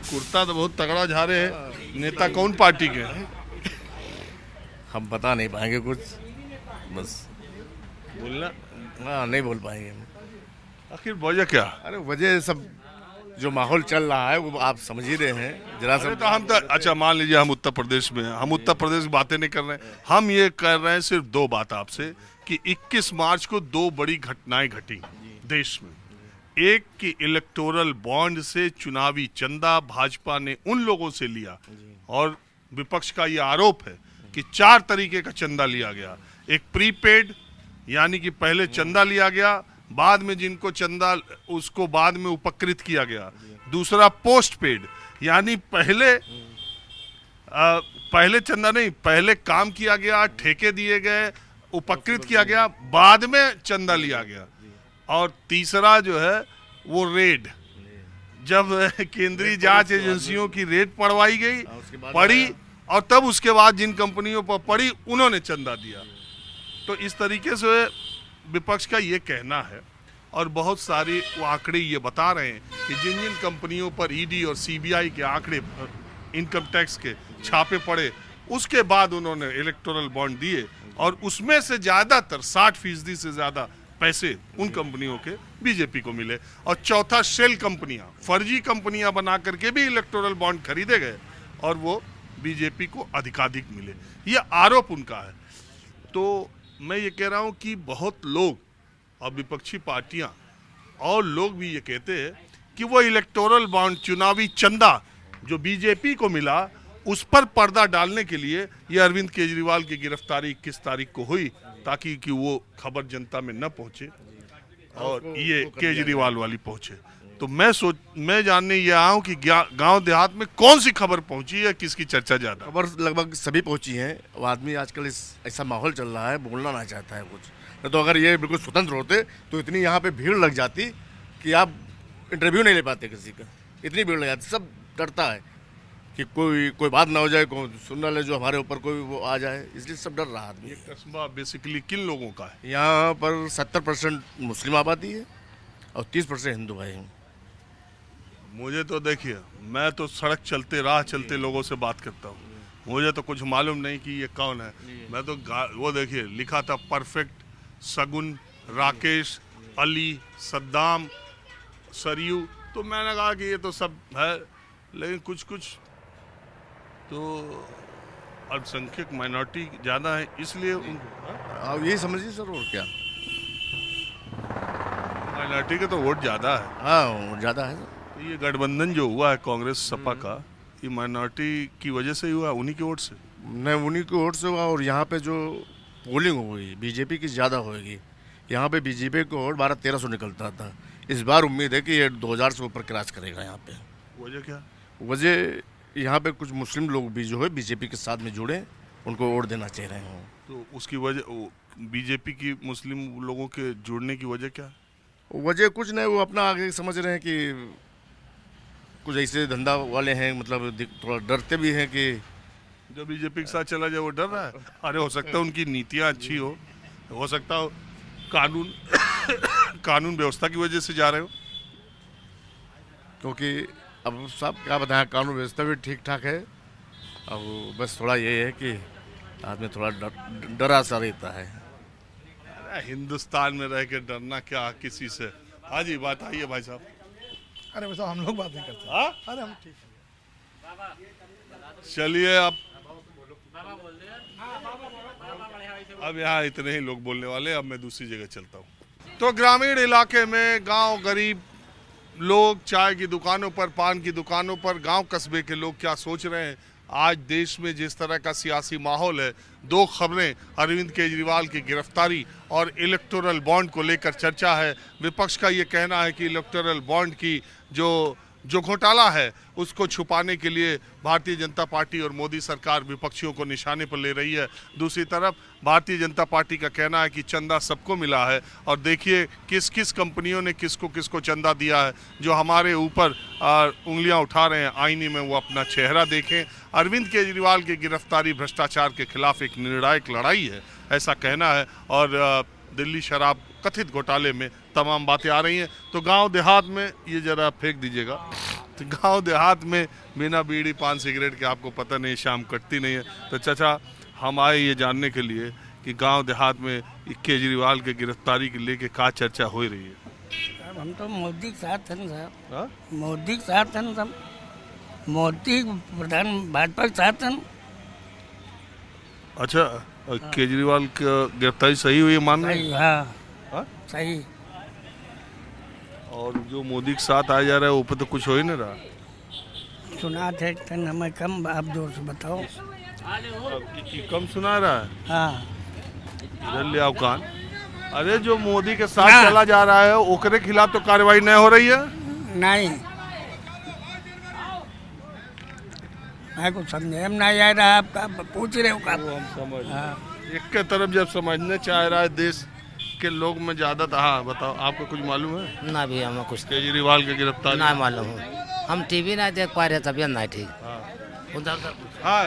कुर्ता तो बहुत तगड़ा झाड़े है। नेता कौन पार्टी के हैं? हम बता नहीं पाएंगे कुछ, बस बोलना। हाँ नहीं बोल पाएंगे हम। आखिर वजह क्या? अरे वजह सब जो माहौल चल रहा है वो आप समझ ही रहे हैं जरा अरे सा। तो हम तो अच्छा मान लीजिए हम उत्तर प्रदेश में हैं, हम उत्तर प्रदेश की बातें नहीं कर रहे हैं, हम ये कर रहे हैं सिर्फ दो बात आपसे कि 21 मार्च को दो बड़ी घटनाएं घटी देश में। एक कि इलेक्टोरल बॉन्ड से चुनावी चंदा भाजपा ने उन लोगों से लिया और विपक्ष का ये आरोप है कि 4 तरीके का चंदा लिया गया। एक प्रीपेड यानी कि पहले चंदा लिया गया, बाद में जिनको चंदा उसको बाद में उपकृत किया गया। दूसरा पोस्ट पेड यानी पहले चंदा नहीं, पहले काम किया गया, ठेके दिए गए, उपकृत किया गया, बाद में चंदा लिया गया। और तीसरा जो है वो रेड, जब केंद्रीय जांच एजेंसियों की रेड पड़वाई गई, पड़ी और तब उसके बाद जिन कंपनियों पर पड़ी उन्होंने चंदा दिया। तो इस तरीके से विपक्ष का ये कहना है और बहुत सारे वो आंकड़े ये बता रहे हैं कि जिन जिन कंपनियों पर ईडी और सीबीआई के आंकड़े इनकम टैक्स के छापे पड़े उसके बाद उन्होंने इलेक्टोरल बॉन्ड दिए और उसमें से ज़्यादातर 60% से ज़्यादा पैसे उन कंपनियों के बीजेपी को मिले। और चौथा शेल कंपनियां, फर्जी कंपनियां बना करके भी इलेक्टोरल बॉन्ड खरीदे गए और वो बीजेपी को अधिकाधिक मिले, ये आरोप उनका है। तो मैं ये कह रहा हूं कि बहुत लोग और विपक्षी पार्टियां और लोग भी ये कहते हैं कि वो इलेक्टोरल बॉन्ड चुनावी चंदा जो बीजेपी को मिला उस पर पर्दा डालने के लिए ये अरविंद केजरीवाल की गिरफ्तारी 21 तारीख को हुई ताकि कि वो खबर जनता में न पहुंचे और ये केजरीवाल वाली पहुंचे। तो मैं जानने ये आया हूँ कि गांव देहात में कौन सी खबर पहुंची है, किसकी चर्चा ज्यादा? खबर लगभग सभी पहुंची हैं। वो आदमी आजकल ऐसा माहौल चल रहा है, बोलना ना चाहता है कुछ। नहीं तो अगर ये बिल्कुल स्वतंत्र होते तो इतनी यहाँ पे भीड़ लग जाती कि आप इंटरव्यू नहीं ले पाते किसी का, इतनी भीड़ लग जाती। सब डरता है कि कोई बात ना हो जाए, कोई सुन ना ले जो हमारे ऊपर कोई वो आ जाए, इसलिए सब डर रहा आदमी। कस्बा बेसिकली किन लोगों का है? यहाँ पर 70% मुस्लिम आबादी है और 30% हिंदू भाई हैं। मुझे तो देखिए, मैं तो सड़क चलते राह चलते लोगों से बात करता हूँ, मुझे तो कुछ मालूम नहीं कि ये कौन है। मैं तो वो देखिए लिखा था परफेक्ट, सगुन, राकेश, अली, सद्दाम, सरयू, तो मैंने कहा कि ये तो सब है, लेकिन कुछ कुछ तो अल्पसंख्यक माइनॉरिटी ज़्यादा है इसलिए आप यही समझिए सर, और क्या। माइनॉरिटी के तो वोट ज़्यादा है। हाँ ज़्यादा है। तो ये गठबंधन जो हुआ है कांग्रेस सपा का, ये माइनॉरिटी की वजह से ही हुआ, उन्हीं के वोट से? नहीं, उन्हीं के वोट से हुआ। और यहाँ पे जो पोलिंग होगी बीजेपी की ज़्यादा होगी। यहाँ पे बीजेपी का वोट 1200-1300 निकलता था। इस बार उम्मीद है कि ये 2000 से ऊपर क्रॉस करेगा यहाँ पे। वजह क्या? वजह यहाँ पे कुछ मुस्लिम लोग भी जो है बीजेपी के साथ में जुड़े, उनको वोट देना चाह रहे हैं। तो उसकी वजह बीजेपी की मुस्लिम लोगों के जुड़ने की वजह क्या? वजह कुछ नहीं, वो अपना आगे समझ रहे हैं कि कुछ ऐसे धंधा वाले हैं, मतलब थोड़ा डरते भी हैं कि जो बीजेपी के साथ चला जाए वो डर रहा है। अरे हो सकता है उनकी नीतियाँ अच्छी हो सकता हो कानून व्यवस्था की वजह से जा रहे हो। क्योंकि अब सब क्या बताएं, कानून व्यवस्था भी ठीक ठाक है। अब बस थोड़ा ये है कि आदमी थोड़ा डरा सा रहता है। अरे हिंदुस्तान में रह के डरना क्या किसी से? हाँ जी, बात आइए भाई साहब। अरे वैसा हम लोग बात नहीं करते। हाँ? अरे हम ठीक चलिए अब यहाँ इतने ही लोग बोलने वाले, अब मैं दूसरी जगह चलता हूँ। तो ग्रामीण इलाके में गांव गरीब लोग चाय की दुकानों पर, पान की दुकानों पर, गांव कस्बे के लोग क्या सोच रहे हैं? आज देश में जिस तरह का सियासी माहौल है, दो खबरें अरविंद केजरीवाल की गिरफ्तारी और इलेक्टोरल बॉन्ड को लेकर चर्चा है। विपक्ष का ये कहना है कि इलेक्टोरल बॉन्ड की जो घोटाला है उसको छुपाने के लिए भारतीय जनता पार्टी और मोदी सरकार विपक्षियों को निशाने पर ले रही है। दूसरी तरफ भारतीय जनता पार्टी का कहना है कि चंदा सबको मिला है और देखिए किस किस कंपनियों ने किसको किसको चंदा दिया है। जो हमारे ऊपर उंगलियां उठा रहे हैं, आईने में वो अपना चेहरा देखें। अरविंद केजरीवाल की गिरफ्तारी भ्रष्टाचार के खिलाफ एक निर्णायक लड़ाई है, ऐसा कहना है। और दिल्ली शराब कथित घोटाले में तमाम बातें आ रही हैं। तो गांव देहात में ये जरा फेंक दीजिएगा। तो गांव देहात में बिना बीड़ी पान सिगरेट के आपको पता नहीं शाम कटती नहीं है। तो चाचा हम आए ये जानने के लिए कि गांव देहात में केजरीवाल के गिरफ्तारी के लेके क्या चर्चा हो रही है। साहब हम तो मोदी के साथ हैं साहब, हाँ? मोदी के साथ हैं सब, मोदी प्रधान भाजपा के साथ हैं। अच्छा केजरीवाल की गिरफ्तारी सही हुई है मान रहे सही, हैं? हाँ हाँ? सही। और जो मोदी के साथ आ जा रहा है वो पे तो कुछ हो ही नहीं रहा। सुना थे तन हमें कम, आप जोर से बताओ। कम सुना रहा है, हाँ इधर ले आओ कान। अरे जो मोदी के साथ हाँ। चला जा रहा है ओकरे खिलाफ तो कार्रवाई नहीं हो रही है। नहीं, मैं कुछ समझे में नहीं आ रहा, आपका पूछ रहे हो का। वो हम समझ हाँ एक के तरफ जब समझने चाह रहा है देश के लोग में ज्यादा। हाँ बताओ आपको कुछ मालूम है ना भी हमें कुछ केजरीवाल की गिरफ्तारी? ना मालूम है, हम टीवी नहीं देख पा रहे, तबियत नहीं ठीक। हाँ। उधर हाँ